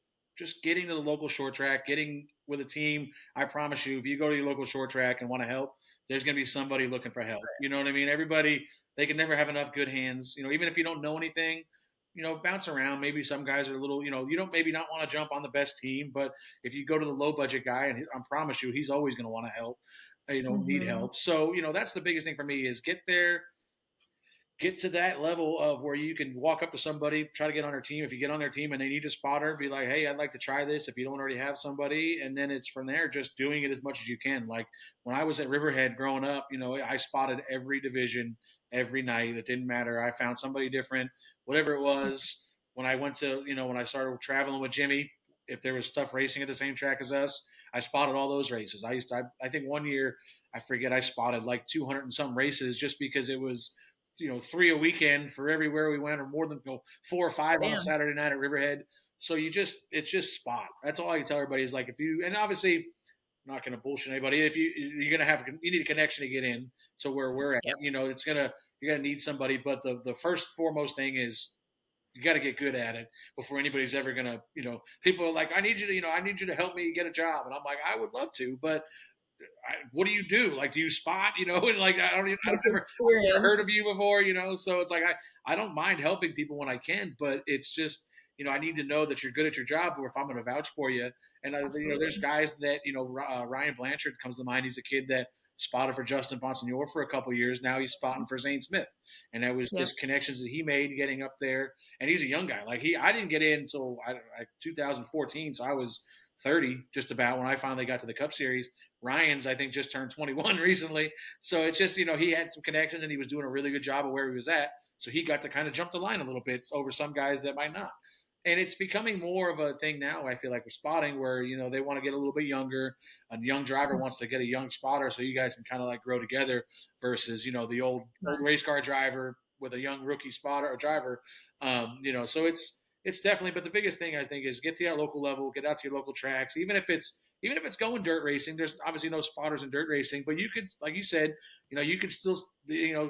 getting to the local short track, getting with a team. I promise you, if you go to your local short track and want to help, there's going to be somebody looking for help. You know what I mean? Everybody, they can never have enough good hands. Even if you don't know anything, bounce around. Maybe some guys are a little, you don't maybe not want to jump on the best team, but if you go to the low budget guy, and I promise you, he's always going to want to help, need help. So, that's the biggest thing for me is get there, get to that level of where you can walk up to somebody, try to get on their team. If you get on their team and they need a spotter, be like, hey, I'd like to try this if you don't already have somebody. And then it's from there, just doing it as much as you can. Like when I was at Riverhead growing up, I spotted every division every night. It didn't matter. I found somebody different, whatever it was. When I went to, when I started traveling with Jimmy, if there was stuff racing at the same track as us, I spotted all those races. I think one year, I forget, I spotted like 200 and some races just because it was, 3 a weekend for everywhere we went, or more than 4 or 5 on a Saturday night at Riverhead. So it's just spot. That's all I can tell everybody is like, and obviously I'm not going to bullshit anybody. If you're going to you need a connection to get in. So where we're at, you're going to need somebody. But the first foremost thing is you got to get good at it before anybody's ever going to, people are like, I need you to help me get a job. And I'm like, I would love to, but what do you do? Like, do you spot, and like, I've never heard of you before, so it's like, I don't mind helping people when I can, but it's just, I need to know that you're good at your job, or if I'm going to vouch for you. And there's guys that, Ryan Blanchard comes to mind. He's a kid that spotted for Justin Bonsignor for a couple of years. Now he's spotting for Zane Smith. And that was just connections that he made getting up there. And he's a young guy. Like I didn't get in until 2014. So I was 30 just about when I finally got to the Cup Series. Ryan's, I think, just turned 21 recently. So it's just, he had some connections and he was doing a really good job of where he was at. So he got to kind of jump the line a little bit over some guys that might not. And it's becoming more of a thing now, I feel like, with spotting where, they want to get a little bit younger. A young driver wants to get a young spotter so you guys can kind of like grow together versus, the old race car driver with a young rookie spotter or driver. So it's definitely, but the biggest thing I think is get to your local level, get out to your local tracks, even if it's going dirt racing. There's obviously no spotters in dirt racing, but you could, like you said, you could still,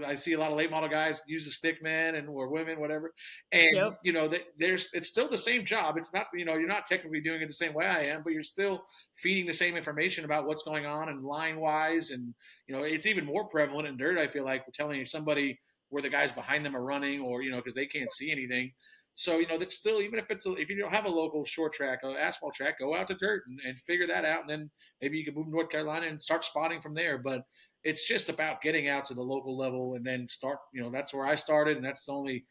I see a lot of late model guys use the stick man or women, whatever. And, it's still the same job. It's not, you're not technically doing it the same way I am, but you're still feeding the same information about what's going on and line wise. And, it's even more prevalent in dirt. I feel like we're telling somebody, where the guys behind them are running, or because they can't see anything. So that's still, even if you don't have a local short track, asphalt track, go out to dirt and figure that out, and then maybe you can move to North Carolina and start spotting from there. But it's just about getting out to the local level and then start. That's where I started, and that's the only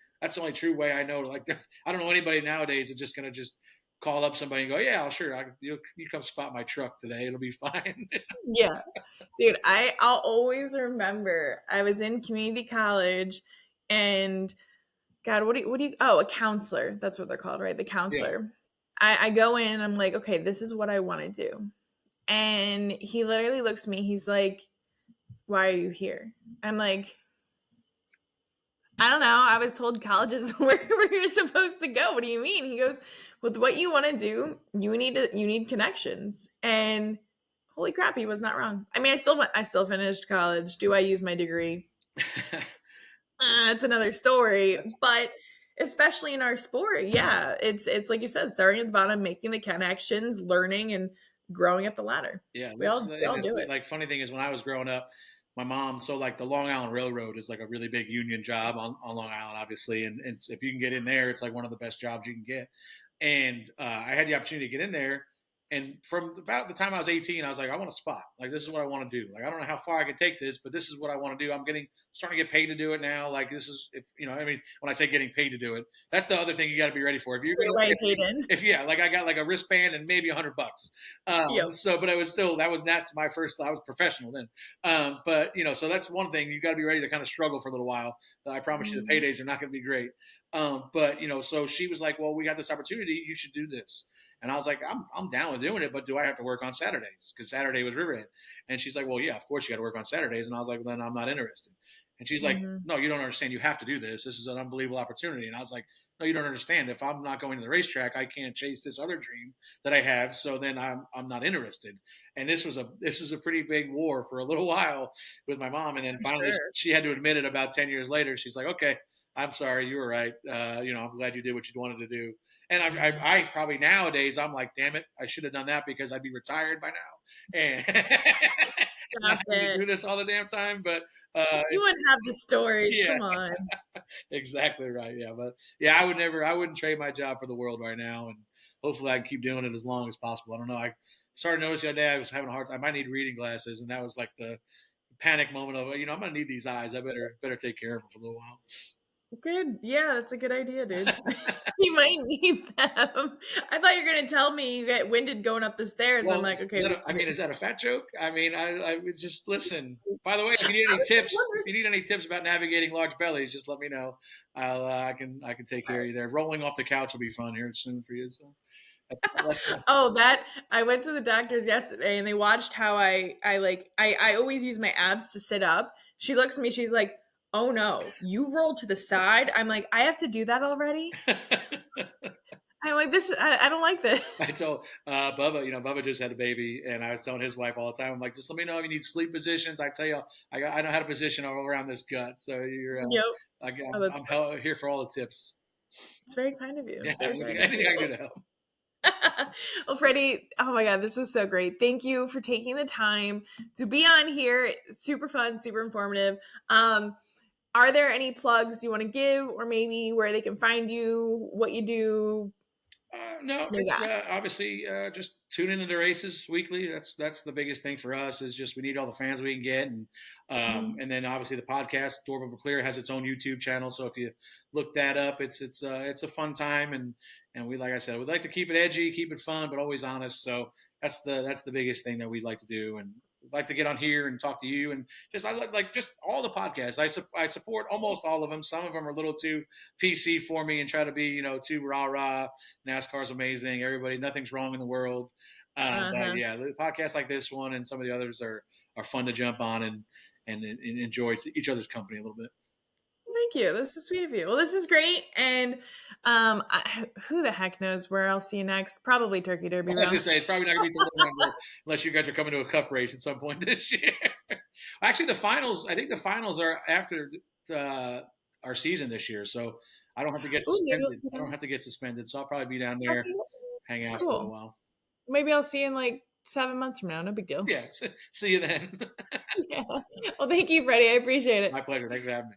true way I know. Like, I don't know anybody nowadays that's just gonna just call up somebody and go, yeah, sure, you come spot my truck today, it'll be fine. Yeah, dude, I'll always remember I was in community college, and God, what do you a counselor, that's what they're called, right? The counselor. Yeah. I go in, I'm like, okay, this is what I want to do. And he literally looks at me, he's like, why are you here? I'm like, I don't know, I was told college is where you're supposed to go. What do you mean? He goes, with what you want to do, you need connections. And holy crap, he was not wrong. I mean, I still finished college. Do I use my degree? It's another story. But especially in our sport, yeah, it's like you said, starting at the bottom, making the connections, learning, and growing up the ladder. Yeah, we all do it. Like, funny thing is, when I was growing up, my mom, so like the Long Island Railroad is like a really big union job on Long Island, obviously, and if you can get in there, it's like one of the best jobs you can get. And I had the opportunity to get in there. And from about the time I was 18, I was like, I want a spot. Like, this is what I want to do. Like, I don't know how far I can take this, but this is what I want to do. I'm starting to get paid to do it now. Like, this is, I mean, when I say getting paid to do it, that's the other thing you got to be ready for. If you're going to, like, I got like a wristband and maybe $100. Yep. So, but it was still, that was not my first, I was professional then. But, so that's one thing. You got to be ready to kind of struggle for a little while. I promise you the paydays are not going to be great. But, so she was like, well, we got this opportunity. You should do this. And I was like, I'm down with doing it, but do I have to work on Saturdays? Because Saturday was Riverhead. And she's like, well, yeah, of course you got to work on Saturdays. And I was like, well, then I'm not interested. And she's like, no, you don't understand. You have to do this. This is an unbelievable opportunity. And I was like, no, you don't understand. If I'm not going to the racetrack, I can't chase this other dream that I have. So then I'm not interested. And this was a pretty big war for a little while with my mom. And then finally she had to admit it about 10 years later. She's like, okay, I'm sorry, you were right. I'm glad you did what you wanted to do. And I probably nowadays, I'm like, damn it, I should have done that because I'd be retired by now. And I do this all the damn time. But you wouldn't have the stories. Yeah. Come on. Exactly right. Yeah. But yeah, I wouldn't trade my job for the world right now. And hopefully I can keep doing it as long as possible. I don't know. I started noticing the other day I was having a hard time. I might need reading glasses. And that was like the panic moment of, I'm going to need these eyes. I better take care of them for a little while. Good. Yeah, that's a good idea, dude. You might need them. I thought you were going to tell me you get winded going up the stairs. Well, I'm like, okay. Is that a fat joke? I mean, I would just listen. By the way, if you need any tips about navigating large bellies, just let me know. I can take care of you there. Rolling off the couch will be fun here soon for you. So. I went to the doctor's yesterday and they watched how I always use my abs to sit up. She looks at me, she's like, oh no, you roll to the side. I'm like, I have to do that already? I'm like, I don't like this. I told Bubba, Bubba just had a baby, and I was telling his wife all the time, I'm like, just let me know if you need sleep positions. I tell you, I know how to position all around this gut. So you're, I'm here for all the tips. It's very kind of you. Yeah, anything I can do to help. Well, Freddie, oh my God, this was so great. Thank you for taking the time to be on here. Super fun, super informative. Are there any plugs you want to give, or maybe where they can find you, what you do? No, obviously, just tune into the races weekly. That's the biggest thing for us, is just we need all the fans we can get. And then obviously the podcast, Door Bumper Clear, has its own YouTube channel. So if you look that up, it's a fun time. And we, like I said, we'd like to keep it edgy, keep it fun, but always honest. So that's the biggest thing that we'd like to do. And like to get on here and talk to you, and I like just all the podcasts. I support almost all of them. Some of them are a little too PC for me and try to be too rah. NASCAR's amazing. Everybody, nothing's wrong in the world. But yeah, the podcasts like this one and some of the others are fun to jump on and enjoy each other's company a little bit. Thank you. This is sweet of you. Well, this is great. And who the heck knows where I'll see you next? Probably Turkey Derby. I was going to say, it's probably not going to be November unless you guys are coming to a cup race at some point this year. Actually, I think the finals are after our season this year. So I don't have to get suspended. So I'll probably be down there hanging out for a little while. Maybe I'll see you in like 7 months from now. No big deal. Yeah. See you then. Yeah. Well, thank you, Freddie. I appreciate it. My pleasure. Thanks for having me.